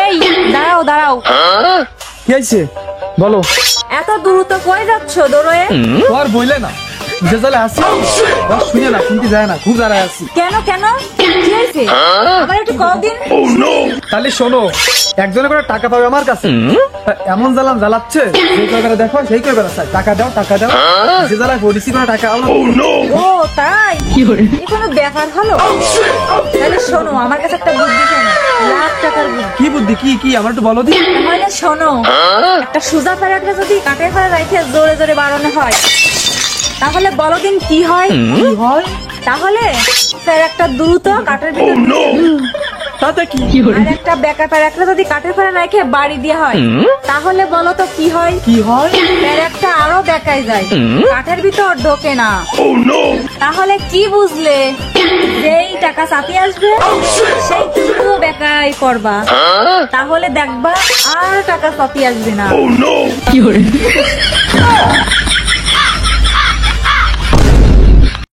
এই দাঁড়াও দাঁড়াও, কি হয়েছে বলো। এত দ্রুত কই যাচ্ছ দৌড়ে? আর বইলে না, যে জালে আসি বস শুনে না, শুনতে যায় না, খুব জায়গায় আসি। কেন কেন কি হয়েছে আমার একটু কদিন? তাহলে শোনো, একজনে করে টাকা পাবে আমার কাছে, তা এমন জ্বালাম জ্বালাচ্ছে, সেই করে দেখো সেই করে বেড়াচ্ছে, টাকা দাও টাকা দাও, যে জ্বালায় পলিসি করে টাকা আমার। ও তাই, এই কোনো ব্যাপার হলো? তাহলে শোনো, আমার কাছে একটা বুদ্ধি, শোনো, লাখ টাকার বুদ্ধি। কি বুদ্ধি, কি কি আমার একটু বলো দি। তাহলে শোনো, একটা সুজা প্যারাকটা যদি কাঠের ঘরে রেখে জোরে জোরে বাড়ানো হয়, তাহলে বলো দিন কি হয়? কি হয় তাহলে প্যারাকটা দ্রুত কাঠের ভিতর তাতে কি? আর একটা বেকা প্যারাকটা যদি কাঠের ঘরে রেখে বাড়ি দেওয়া হয়, তাহলে বলো তো কি হয়? কি হয়? প্যারাকটা আরো বেকায় যায়, কাঠের ভিতর ঢোকে না। তাহলে কি বুঝলে? যেই টাকা চাপিয়ে আসবে সেই পুরো বেকায় করবা, তাহলে দেখবা আর টাকা চাপিয়ে আসবে না।